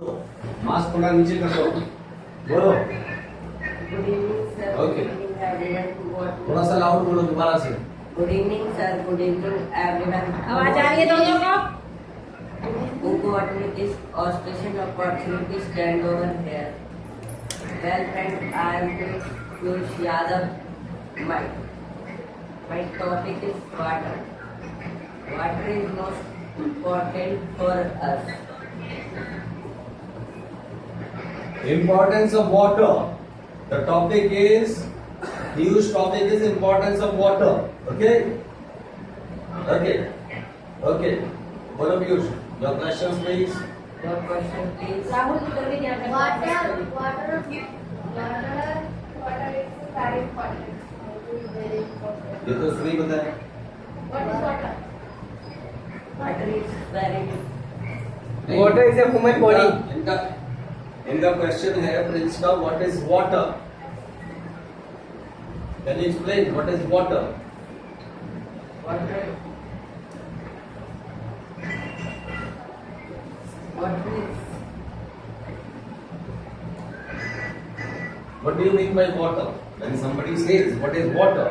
Mask थोड़ा नीचे कर दो, बोलो। ओके, थोड़ा सा लाउड बोलो दोबारा से। Good evening sir, good evening everyone. आवाज आ रही है दोनों को? Who got me this auspicious opportunity to stand over here? Well, friend, I am Piyush Yadav. My topic is water. Water is most important for us. Importance of water. The topic is, Piyush topic is importance of water. Okay? Okay. Okay. बोलो Piyush, your questions please. Your question, please. Rahul उधर भी क्या करता Water है? is very important. It is very important. ये तो सुनी बताया। What is water? Water is very Water is a human body. इनका क्वेश्चन है प्रिंस का, what is water? Can you explain what is water? water. Water is What do you mean by water? When somebody says what is water,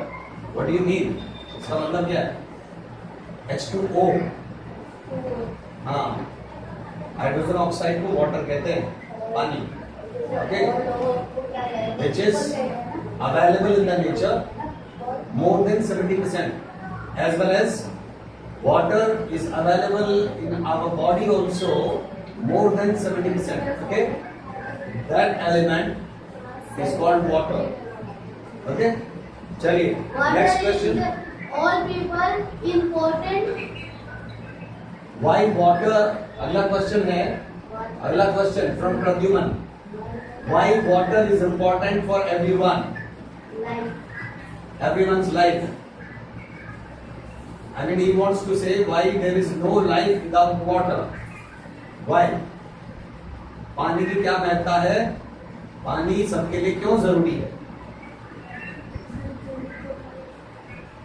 what do you mean? इसका मतलब क्या है? H2O. हाँ, hydrogen oxide को water कहते हैं, पानी. Okay, which is available in the nature more than 70%, as well as water is available in our body also more than 70%. Okay, that element is called water. Okay, चलिए next question. All people important. Why water? अगला question है, अगला question from Pradyuman. Why water is important for everyone? Life. Everyone's life. I mean, he wants to say why there is no life without water. Why? पानी की क्या महत्ता है? पानी सबके लिए क्यों जरूरी है?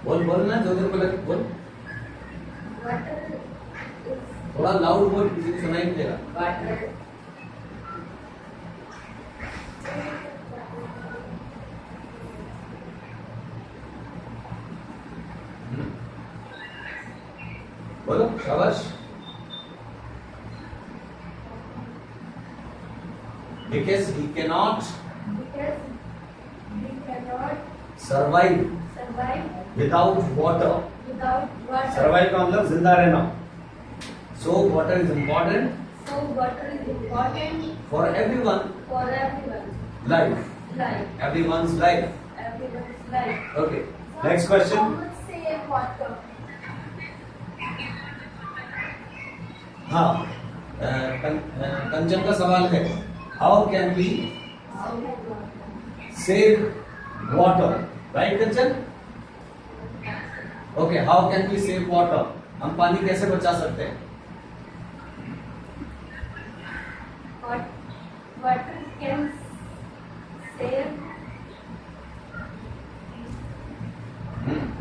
बोल बोल ना, जो तेरे को लगे बोल. Water is थोड़ा लाउड बोल, किसी को सुनाई नहीं देगा. water. बोलो, शाबाश. Because he cannot because we cannot survive survive without water. without water. Survive का मतलब जिंदा रहना. So water is important So water is important for everyone for everyone's life. life. Everyone's life. Everyone's life. Okay. Next question. Someone say water. हाँ, कंचन का सवाल है, how can we save water? Right, Kanchan? Okay, how can we save water? हम पानी कैसे बचा सकते हैं? Water can save.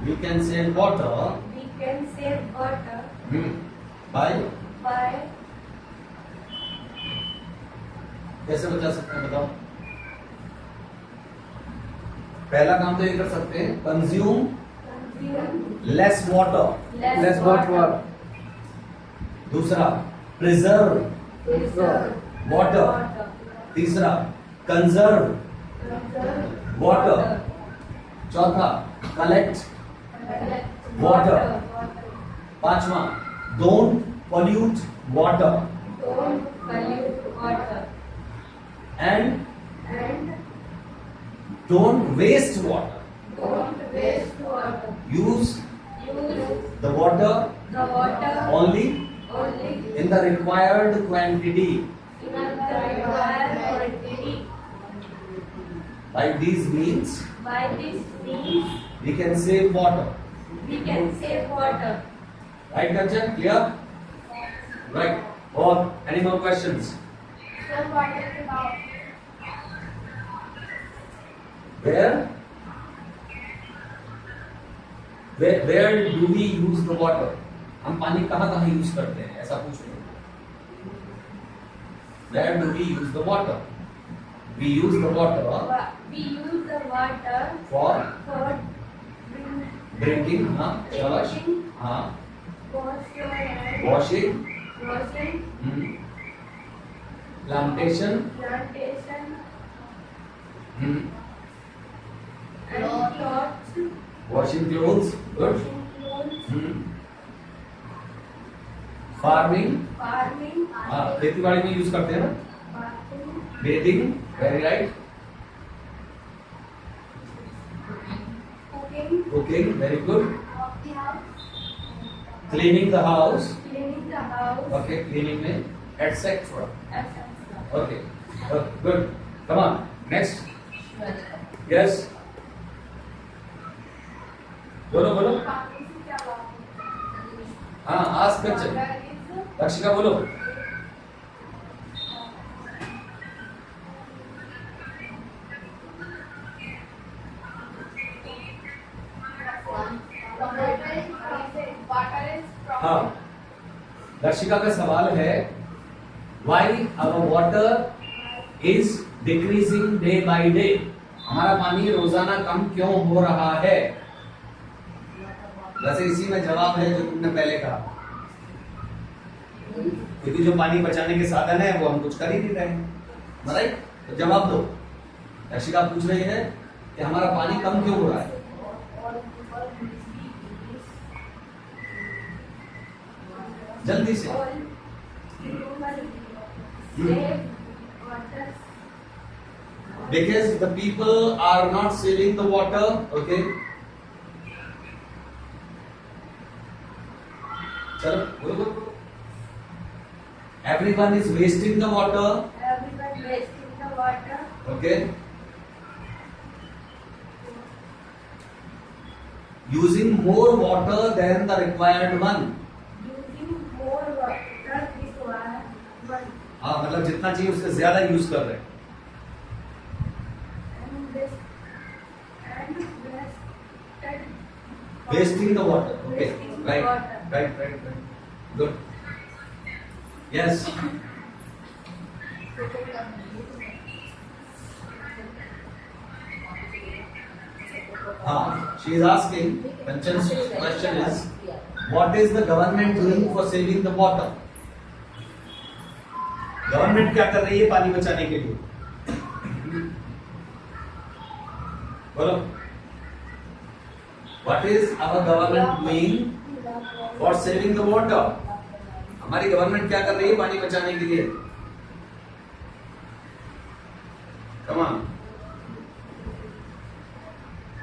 We can save water We can save water by by कैसे बचा सकते हैं बताओ. पहला काम तो ये कर सकते हैं, consume consuming less water. Less water. दूसरा, प्रिजर्व preserve वाटर. तीसरा, कंजर्व conserve वाटर. चौथा, कलेक्ट collect Water. water. पांचवा, don't pollute water Don't pollute water and and don't waste water. don't waste water. Use Use the water the water only only in the required quantity. in the required quantity. By these means, By this means, we can save water. we can save water. Right, Kanchan? Clear? Right. Or any more questions? So water is about Where? Where do we use the water? हम पानी कहाँ कहाँ use करते हैं, ऐसा पूछ रहे हैं. Where do we use the water? We use the water We use the water for for drinking, shabash, washing, plantation, plantation, hmm, and clothes, washing clothes, good, washing clothes, hmm, farming, farming, खेती बाड़ी में use करते हैं ना, bathing, bathing, very right, cooking, cooking, very good, of the house, cleaning the house, cleaning the house, okay, cleaning में, etc. etc. Okay, good. Come on, next. Yes. बोलो बोलो. पानी से क्या बात है? हाँ, ask question. Water is रक्षिका बोलो. water is from हाँ. रक्षिका का सवाल है, why our water is decreasing day by day? हमारा पानी रोजाना कम क्यों हो रहा है? वैसे इसी में जवाब है जो तुमने पहले कहा, क्योंकि जो पानी बचाने के साधन है वो हम कुछ कर ही नहीं रहे, राइट? तो जवाब दो. रक्षिका पूछ रही है कि हमारा पानी कम क्यों हो रहा है? जल्दी से. Because the people are not saving the water, okay? चलो बोलो बोलो. Everyone is wasting the water, Everyone wasting the water. okay? Using more water than the required one. Using more water required. हाँ, मतलब जितना चाहिए उससे ज्यादा यूज कर रहे हैं. And this and wasted. Wasting the water, okay? Wasting the Right, water. right. Good. Yes. She is asking, Kanchan's question is, what is the government doing for saving the water? Government क्या कर रही है पानी बचाने के लिए? बोलो. What is our government doing for saving the water? हमारी गवर्नमेंट क्या कर रही है पानी बचाने के लिए? Come on.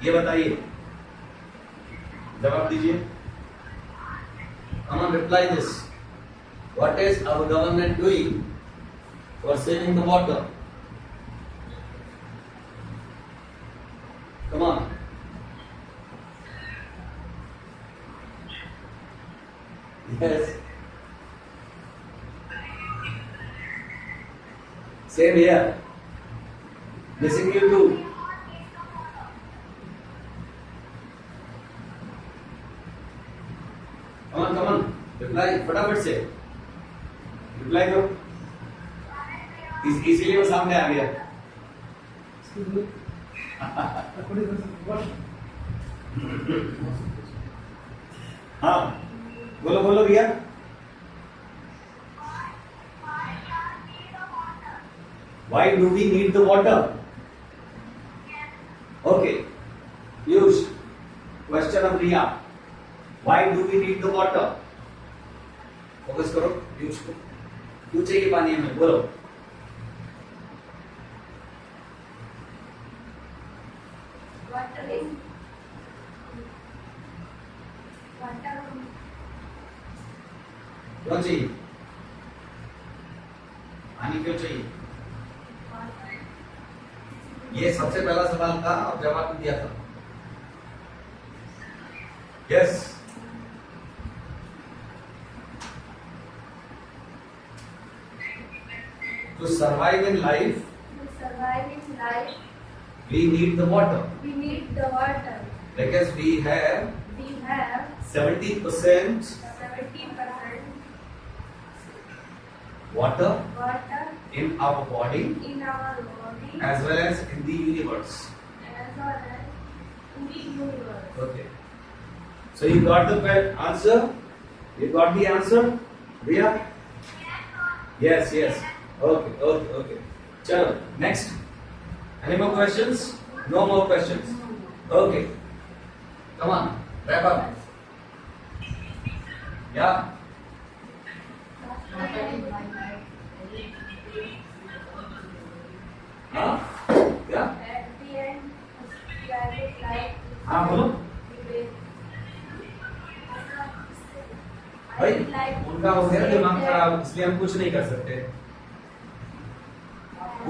ये बताइए, जवाब दीजिए. Come on, reply this. What is our government doing for saving the water? Come on. Yes. Same here. Missing you too. Come on. Reply फटाफट से. Reply दो. इसीलिए वो सामने आ गया. हाँ, बोलो भैया. Why do we need the water? Okay. Piyush, question of Riya. Why do we need the water? Focus करो पीयूष को. क्यों चाहिए पानी हमें? बोलो. Water is water. क्यों चाहिए पानी? क्यों चाहिए? ये सबसे पहला सवाल था और जवाब भी दिया था. Yes. To survive in life, To survive in life, we need the water we need the water. because we have We have 70% 70% water water in our body in our body as well as in the universe. as well as in the universe. Okay. So you got the answer? You got the answer? Riya? Yes, yes. Okay. Chalo, next. Any more questions? No more questions. Okay. Come on, wrap up. Yeah. Huh? Yeah. At the end, planet like हाँ बोलो भाई, उनका हो गया दिमाग खराब, इसलिए हम कुछ नहीं कर सकते।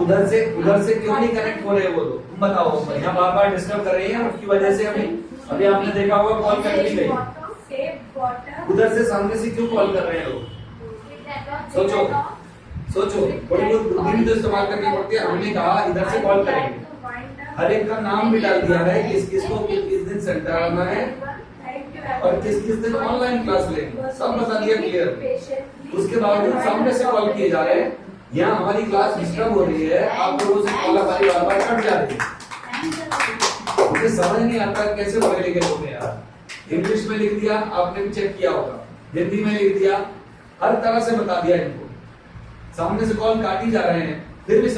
उधर से क्यों नहीं कनेक्ट हो रहे वो लोग, तुम बताओ। यहाँ बार बार डिस्टर्ब कर रही है, उसकी वजह से अभी आपने देखा होगा कॉल कर ली गई। save water. उधर से सामने से क्यों कॉल कर रहे हैं लोग? सोचो, बड़ी लोग बुद्धि भी तो इस्तेमाल करनी पड़ती है। हमने कहा इधर से कॉल करेंगे, हर एक का नाम भी डाल दिया है, किस किस को किस दिन सेंटर आना है और किस किस दिन ऑनलाइन क्लास लेंगे, सब बता दिया क्लियर। उसके बावजूद सामने से कॉल किए जा रहे हैं। यहाँ हमारी क्लास डिस्टर्ब हो रही है, आप लोगों से कॉल हमारी बार बार कट जा रही है। मुझे समझ नहीं आता कैसे पढ़े लिखे लोग हैं यार। इंग्लिश में लिख दिया, आपने भी चेक किया होगा, हिंदी में लिख दिया, हर तरह से बता दिया इनको। सामने से कॉल काटी जा रहे हैं, फिर भी